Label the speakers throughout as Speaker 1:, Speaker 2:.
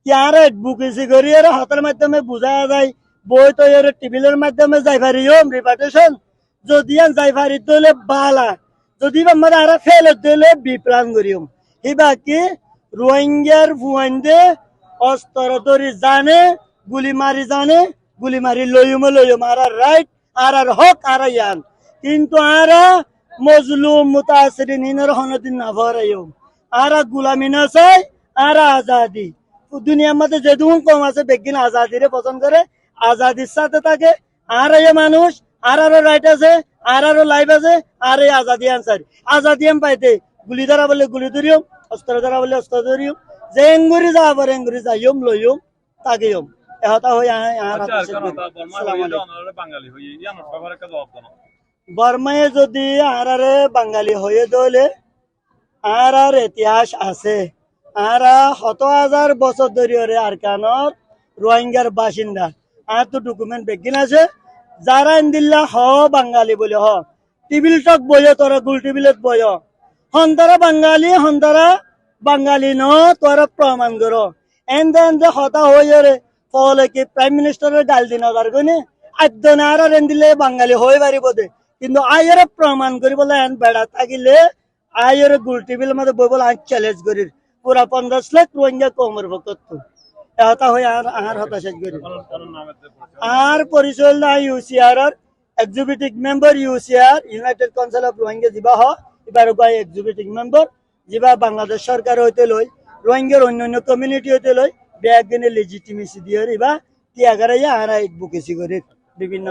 Speaker 1: কি আর অ্যাডভোকেসি করি আর হাতের মাধ্যমে বোঝা যায় বই তো এর টেবিলের মাধ্যমে যাই পারিম রিপার্টেশন যদি যাই পারি তাহলে বালা যদি আমরা আর ফেল দিলে বিপ্রাণ করিম হি বাকি রোহিঙ্গার ভুয়াইন্দে অস্ত্র ধরি জানে গুলি মারি লইম আর রাইট আর হক আর ইয়ান কিন্তু আর মজলুম মুতাসিরিন ইনর হনদিন না ভরাইম আর গুলামি না চাই আর আজাদি দুনিয়ার মধ্যে যেটুকু কম আছে বেগিন আজাদিরে পছন্দ করে আজাদির সাথে থাকে আর এই মানুষ আর রাইট আছে আর লাইফ আছে আর এই আজাদি আনসারি আজাদি আম পাইতে গুলি ধরা বলে গুলি ধরিম অস্ত্র ধরা বলে অস্ত্র ধরিম যে এঙ্গুরি যা আবার এঙ্গুরি যাইম লইম তাকেইম এহতা হই বর্মায় যদি আরারে বাঙালি হয়ে দলে আর ইতিহাস আছে আর ৭০০০ বছর ধরে আরকানর রোহিঙ্গার বাসিন্দা আর তো ডকুমেন্ট বেগিন আছে যারা ইন্দিল্লা হ বাঙালি বলে হ টিবিল টক বইয় তোরা গুল টিবিলত বইয় হন্তারা বাঙালি ন তোরা প্রমাণ করো এন্দে হতা হয়ে রে ফলে কি প্রাইম মিনিস্টারের গাল দিন গনে আদ্য না আর এন্দিলে বাঙালি হয়ে পারিব দে কিন্তু আয়ের প্রমাণ করি বলে এন বেড়া থাকিলে আয়ের গুল টিবিল মধ্যে বই বলে চ্যালেঞ্জ করি পুরা ৫০ লাখ রোহিঙ্গা কমর ভক্ত এটা হয়ে আর হতাশা করি আর পরিচয় না UCR executive member UCR United Council of Rohingya যা হ এবার কয় এক্সিকিউটিভ মেম্বার যা বাংলাদেশ সরকার হইতে লই রোহিঙ্গার অন্যান্য কমিউনিটি হইতে লই ব্যাগিনে লেজিটিমেসি দিয়ে বা তিয়াগারে আর এডভোকেসি করে বিভিন্ন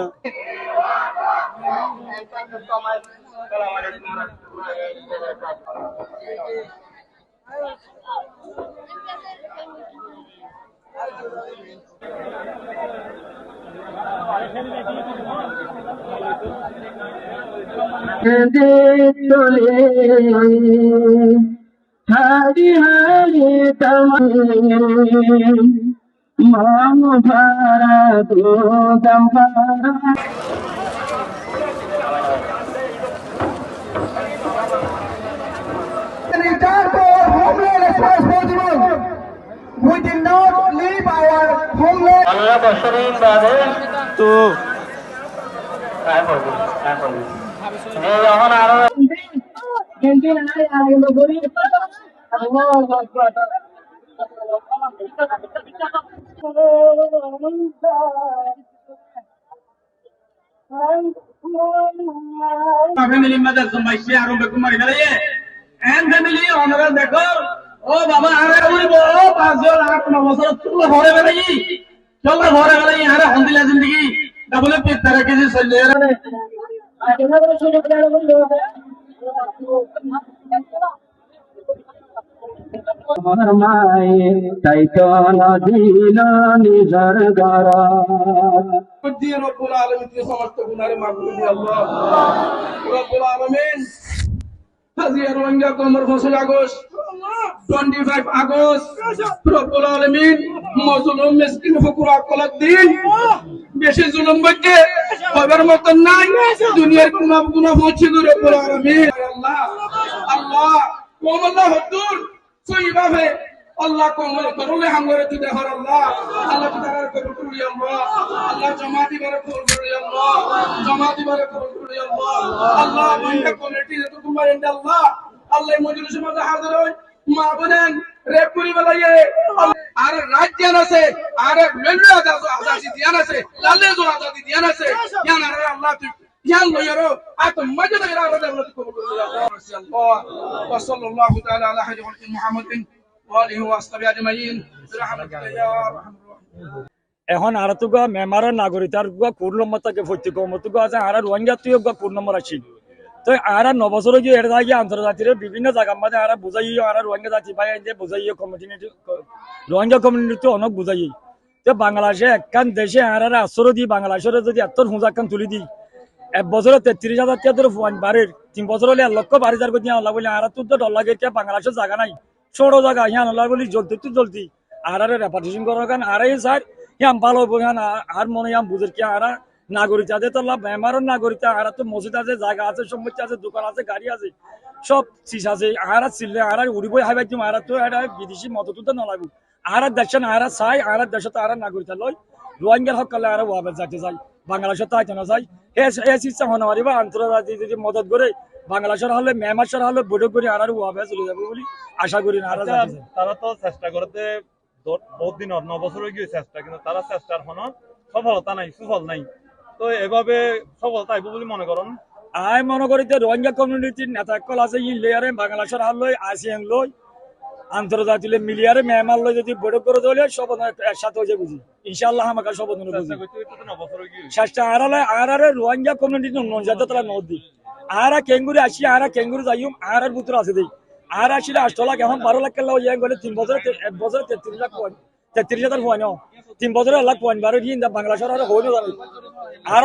Speaker 2: হারি হারি মাম ভারা দম ভারা
Speaker 3: We did not leave our homeland.
Speaker 2: Allah basharin baade
Speaker 1: তো
Speaker 2: काय बोलू हे यहां आ रहा है आए बोली अल्लाह अकबर
Speaker 3: फैमिली मदद समस्या आरंभ कुमारी गले एंड फैमिली ऑनर देखो ও বাবা আরে বলবো ৫ বছর চুল ঘরে বেলাই চল ঘরে বেলাই আরে হন্দিলা জিন্দগি ডাবল পে তারা কেজি চলে রে
Speaker 2: আমার মায়ে তাই তো দিল নিজর গরা
Speaker 3: দিয়ে রব্বুল আলামিন সমস্ত গুনাহে মাফ করে দিও আল্লাহ রব্বুল আলামিন হাজিয়া রোহিঙ্গা কমর ২৫ আগস্ট 25 আগস্ট রব্বুল আলামিন মজলুম মিসকিন ফকরা কলদ্দিন বেশি জুলুম করতে খবর মতন নাই দুনিয়ার গুনাহ হচ্ছে রব্বুল আলামিন আল্লাহ আল্লাহ কোমল্লাহ হদ্দুর সহিভাবে আল্লাহ কোমল করলে হাঙ্গরে তুই দেহর আল্লাহ আল্লাহ তাআলা কবুল করি আল্লাহ আল্লাহ জামাতি বারে কবুল করি আল্লাহ জামাতি বারে কবুল করি আল্লাহ আল্লাহ বন্ধা কমিটি তো তোমার আল্লাহ আল্লাহ মজলিসের মধ্যে হাজির হই মা বলেন রে পুরি বলাইয়ে আর রাজ্য আছে আর মেলু আজাদি দিয়ান আছে লালে জো আজাদি দিয়ান আছে ইয়ান আর আল্লাহ তুই ইয়ান লয়রো আত মজদ ইরা রদ আল্লাহ কবুল করি আল্লাহ ওয়া সাল্লাল্লাহু তাআলা আলা হাবিবিহি মুহাম্মাদিন ওয়া আলিহি ওয়া আসহাবিহি আজমাইন বিরহমাতিকা ইয়া আরহামার রাহিমিন
Speaker 1: এখন আর তো মেমারের নাগরিকতার কোড নম্বর থাকে ভর্তি কমতো আছে আর রোহিঙ্গা তুই কোড নম্বর আছে তো আর 9 বছর গিয়ে এর আগে আন্তর্জাতিক বিভিন্ন জায়গার মধ্যে আর বুঝাইও আর রোহিঙ্গা জাতি ভাই যে বুঝাইও কমিউনিটি রোহিঙ্গা কমিউনিটি অনেক বুঝাই তো বাংলাদেশে একখান দেশে আর আশ্রয় দি বাংলাদেশের যদি এত হুঁজাখান তুলি দি 1 বছরে ৩৩,০০০ টাকা ধরে বাড়ির 3 বছর হলে 1 লক্ষ 12,000 করে আল্লাহ বলে আর তো ডর লাগে বাংলাদেশের জায়গা নাই ছোট জায়গা হ্যাঁ আল্লাহ বলি জলদি আর রেপার্টিশন করার কারণ আর স্যার হ্যাঁ ভালো আর মনে হয় বুঝের কি আর নাগরিক আছে তো বেমারের নাগরিক আর তো মসজিদ আছে জায়গা আছে সম্পত্তি আছে দোকান আছে গাড়ি আছে সব চিজ আছে আর চিল্লে আর উড়িবই হাইবাই আর তো বিদেশি মত তো নলাগু
Speaker 4: আর দেশন আর চাই আর দেশত আর নাগরিকতা লয় রোহিঙ্গার হক কালে আর ওয়াবে যাইতে যাই বাংলাদেশত তাইতে না যাই এই চিন্তা হন মারিবা আন্তর্জাতিক যদি মদত করে বাংলাদেশের হলে মেমাসের হলে বৈঠক করে আর ওয়াবে চলে যাবে বলে আশা করি না আর
Speaker 5: তারা তো চেষ্টা করতে বহুত দিন 9 বছর হয়ে গিয়ে চেষ্টা, কিন্তু তারা চেষ্টার কোনো সফলতা নাই, সুফল নাই। তো এভাবে সফলতা আইব বলে মনে করেন?
Speaker 4: আই মনে করি যে রোহিঙ্গা কমিউনিটির নেতা কল আছে ই লেয়ারে বাংলাদেশের হাল লই আসিয়ান লই আন্তর্জাতিক মিলিয়ারে মেহমান লই যদি বৈঠক করে দিলে সব একসাথে হয়ে বুঝি ইনশাআল্লাহ আমাকে সব বুঝি
Speaker 5: চেষ্টা করতে করতে 9 বছর হয়ে গিয়ে
Speaker 4: চেষ্টা আর রোহিঙ্গা কমিউনিটি নজাতে তারা নদী আর কেঙ্গুরি আসি আর কেঙ্গুরি যাইম আর বুতর আছে দেই আর আসলে 8 লাখ এখন 12 লাখ কেলা ইয়ে গেলে 3 বছরে 1 বছরে 33 লাখ 33,000 পয়েন্ট 3 বছরে 1 লাখ পয়েন্ট বারো দিয়ে বাংলাদেশের আর হইলো আর